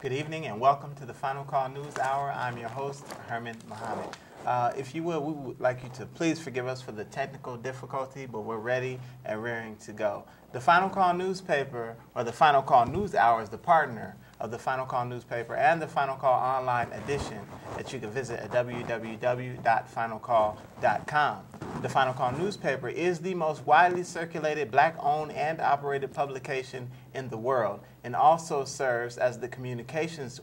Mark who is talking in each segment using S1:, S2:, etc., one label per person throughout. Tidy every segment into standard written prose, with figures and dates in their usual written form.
S1: Good evening and welcome to the Final Call News Hour. I'm your host, Herman Muhammad. If you would, we would like you to please forgive us for the technical difficulty, but we're ready and raring to go. The Final Call newspaper, or the Final Call News Hour, is the partner of the Final Call newspaper and the Final Call online edition that you can visit at www.finalcall.com. The Final Call newspaper is the most widely circulated black-owned and operated publication in the world, and also serves as the communications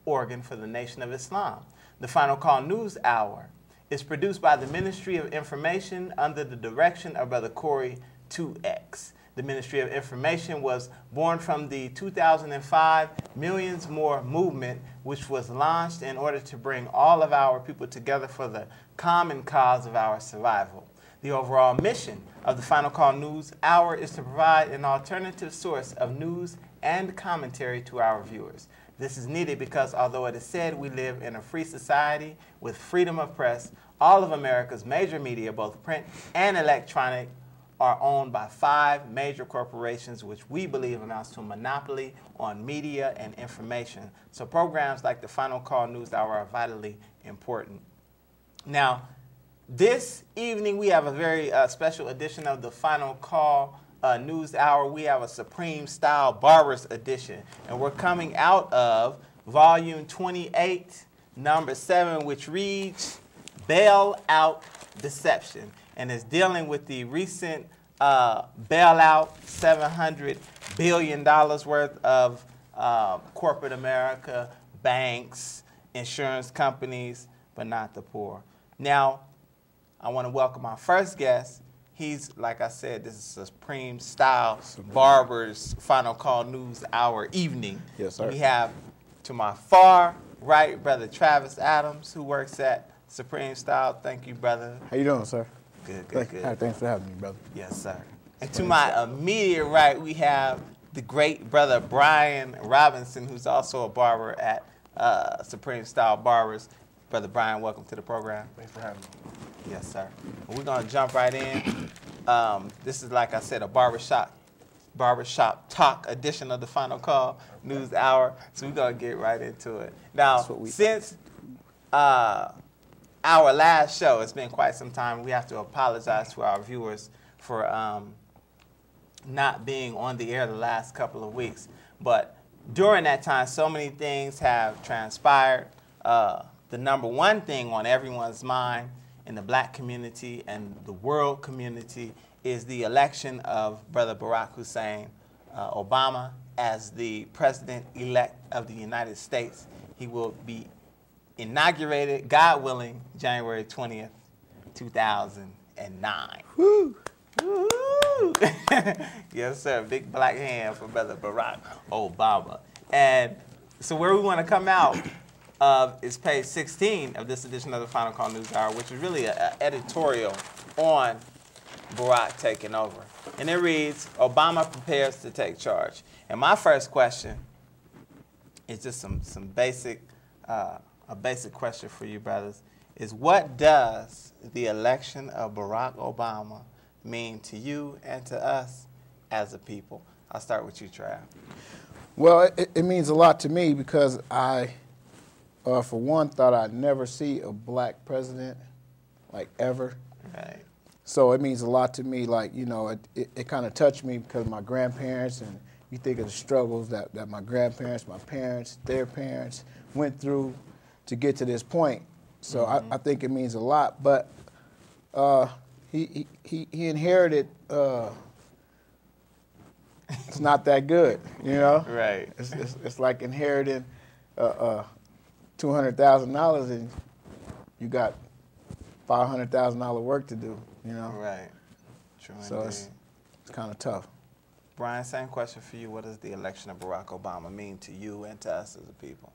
S1: organ for the Nation of Islam. The Final Call News Hour is produced by the Ministry of Information under the direction of Brother Corey 2X. The Ministry of Information was born from the 2005 Millions More movement, which was launched in order to bring all of our people together for the common cause of our survival. The overall mission of the Final Call News Hour is to provide an alternative source of news and commentary to our viewers. This is needed because although it is said we live in a free society with freedom of press, all of America's major media, both print and electronic, are owned by 5 major corporations, which we believe amounts to a monopoly on media and information. So programs like the Final Call News Hour are vitally important. Now, this evening we have a very special edition of the Final Call News Hour. We have a Supreme Style Barbers edition, and we're coming out of volume 28, number 7, which reads Bailout Deception, and is dealing with the recent bailout, $700 billion worth of corporate America, banks, insurance companies, but not the poor. Now, I want to welcome our first guest. He's, like I said, this is Supreme Style Barbers Final Call News Hour evening.
S2: Yes, sir.
S1: We have to my far right, Brother Travis Adams, who works at Supreme Style. Thank you, brother.
S2: How you doing, sir?
S1: Good.
S2: Thanks for having me, brother.
S1: Yes, sir. And to my immediate right, we have the great Brother Brian Robinson, who's also a barber at Supreme Style Barbers. Brother Brian, welcome to the program.
S3: Thanks for having me.
S1: Yes, sir. Well, we're going to jump right in. This is, like I said, a barbershop talk edition of the Final Call News Hour. So we're going to get right into it. Now, since our last show, it's been quite some time, we have to apologize to our viewers for not being on the air the last couple of weeks. But during that time, so many things have transpired. The number one thing on everyone's mind in the black community and the world community is the election of Brother Barack Hussein Obama as the president-elect of the United States. He will be inaugurated, God willing, January 20th, 2009. Woo! Woo! Yes, sir. Big black hand for Brother Barack Obama. And so where we want to come out of is page 16 of this edition of the Final Call News Hour, which is really an editorial on Barack taking over. And it reads, Obama prepares to take charge. And my first question is just some basic, a basic question for you brothers, is what does the election of Barack Obama mean to you and to us as a people? I'll start with you, Trav.
S2: Well, it means a lot to me because I, for one, thought I'd never see a black president, like, ever.
S1: Right.
S2: So it means a lot to me, like, you know, it kind of touched me because my grandparents, and you think of the struggles that my grandparents, my parents, their parents went through to get to this point. So I think it means a lot. But he inherited, it's not that good, you know?
S1: Right.
S2: It's like inheriting $200,000 and you got $500,000 work to do, you know?
S1: Right. True
S2: So
S1: indeed.
S2: it's kind of tough.
S1: Brian, same question for you. What does the election of Barack Obama mean to you and to us as a people?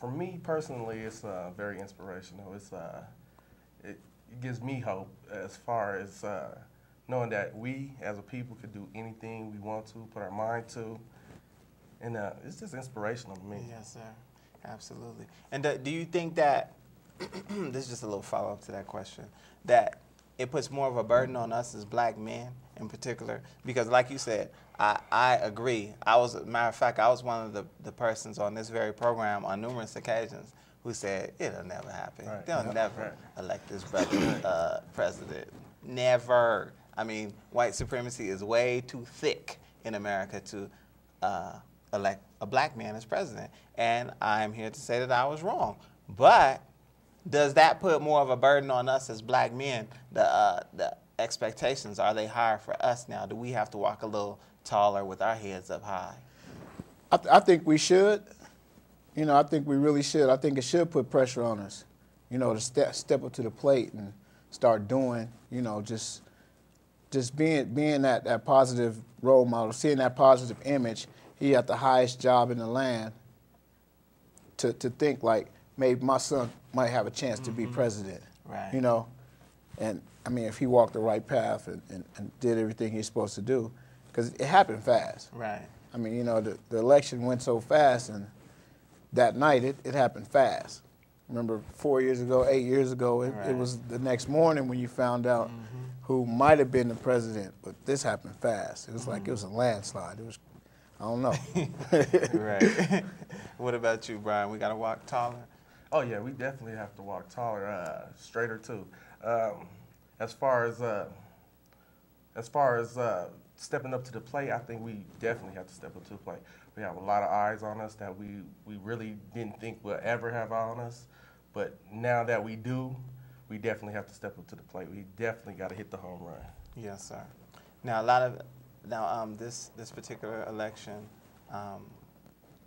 S3: For me personally, it's very inspirational. It gives me hope as far as knowing that we as a people could do anything we want to, put our mind to, and it's just inspirational to me.
S1: Yes, sir. Absolutely. And do you think that, this is just a little follow-up to that question, that it puts more of a burden on us as black men in particular, because like you said, I agree. Matter of fact, I was one of the persons on this very program on numerous occasions who said, it'll never happen.
S3: Right.
S1: They'll never elect this brother president. Never. I mean, white supremacy is way too thick in America to elect a black man as president. And I'm here to say that I was wrong. But does that put more of a burden on us as black men? The expectations, are they higher for us now? Do we have to walk a little taller with our heads up high?
S2: I think we should. You know, I think we really should. I think it should put pressure on us, you know, to step up to the plate and start doing, you know, just being that positive role model, seeing that positive image. He had the highest job in the land. To think like maybe my son might have a chance to be president,
S1: right?
S2: You know, and I mean if he walked the right path and did everything he's supposed to do, because it happened fast.
S1: Right.
S2: I mean, you know, the election went so fast, and that night it happened fast. Remember 4 years ago, 8 years ago, it was the next morning when you found out who might have been the president, but this happened fast. It was like it was a landslide. It was, I don't know.
S1: Right. What about you, Brian? We got to walk taller?
S3: Oh, yeah, we definitely have to walk taller, straighter, too. As far as stepping up to the plate, I think we definitely have to step up to the plate. We have a lot of eyes on us that we really didn't think we'll ever have on us. But now that we do, we definitely have to step up to the plate. We definitely got to hit the home run.
S1: Yes, sir. Now, this particular election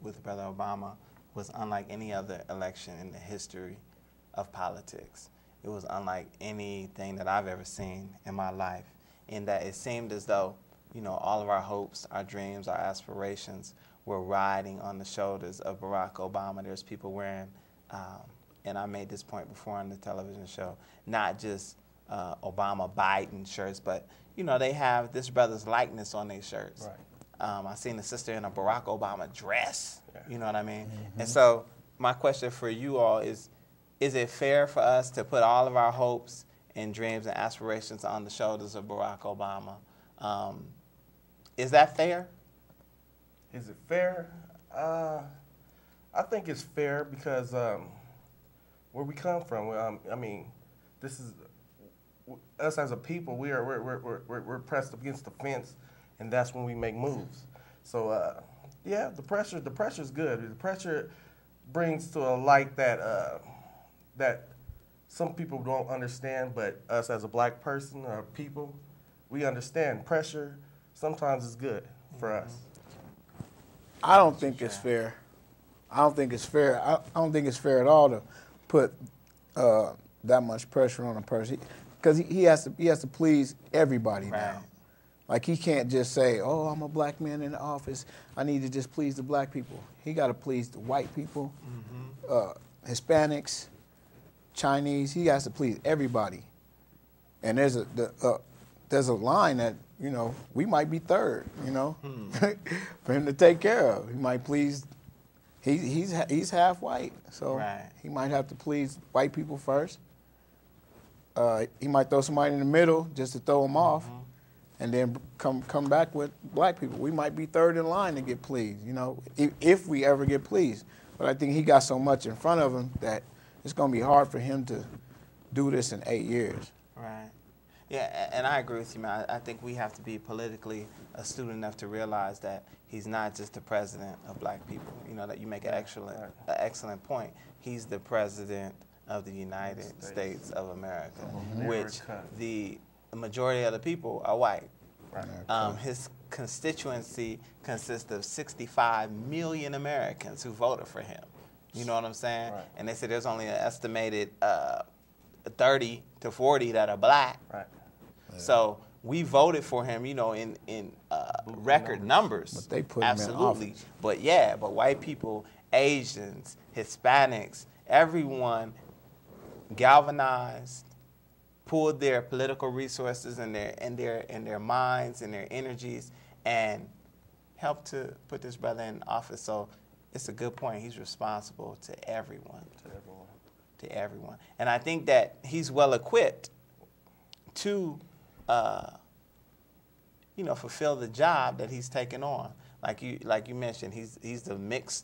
S1: with Brother Obama was unlike any other election in the history of politics. It was unlike anything that I've ever seen in my life, in that it seemed as though, you know, all of our hopes, our dreams, our aspirations were riding on the shoulders of Barack Obama. There's people wearing, and I made this point before on the television show, not just Obama Biden shirts, but, you know, they have this brother's likeness on their shirts.
S3: Right.
S1: I seen a sister in a Barack Obama dress, you know what I mean?
S2: Mm-hmm.
S1: And so my question for you all is it fair for us to put all of our hopes and dreams and aspirations on the shoulders of Barack Obama? Is that fair?
S3: Is it fair? I think it's fair because where we come from. I mean, this is us as a people. We're pressed against the fence, and that's when we make moves. So yeah, the pressure's good. The pressure brings to a light that that some people don't understand, but us as a black person or people, we understand pressure sometimes is good for us.
S2: I don't think it's fair. I don't think it's fair. I don't think it's fair at all to put that much pressure on a person, because he has to please everybody now. Like, he can't just say, "Oh, I'm a black man in the office. I need to just please the black people." He got to please the white people, Hispanics, Chinese. He has to please everybody. And there's a line that, you know, we might be third, you know, for him to take care of. He might please. He's half white, so he might have to please white people first. He might throw somebody in the middle just to throw them off, and then come back with black people. We might be third in line to get pleased, you know, if we ever get pleased. But I think he got so much in front of him that it's going to be hard for him to do this in 8 years.
S1: Right. Yeah, and I agree with you, man. I think we have to be politically astute enough to realize that he's not just the president of black people. You know, that you make an excellent point. He's the president of the United States of America, which the majority of the people are white. His constituency consists of 65 million Americans who voted for him. You know what I'm saying? And they said there's only an estimated 30 to 40 that are black. So we voted for him, you know, in record numbers.
S2: But they put him in office.
S1: But white people, Asians, Hispanics, everyone galvanized, pulled their political resources and their minds and their energies and helped to put this brother in office. So it's a good point. He's responsible to everyone. To everyone. And I think that he's well equipped to fulfill the job that he's taken on. Like you mentioned, he's the mixed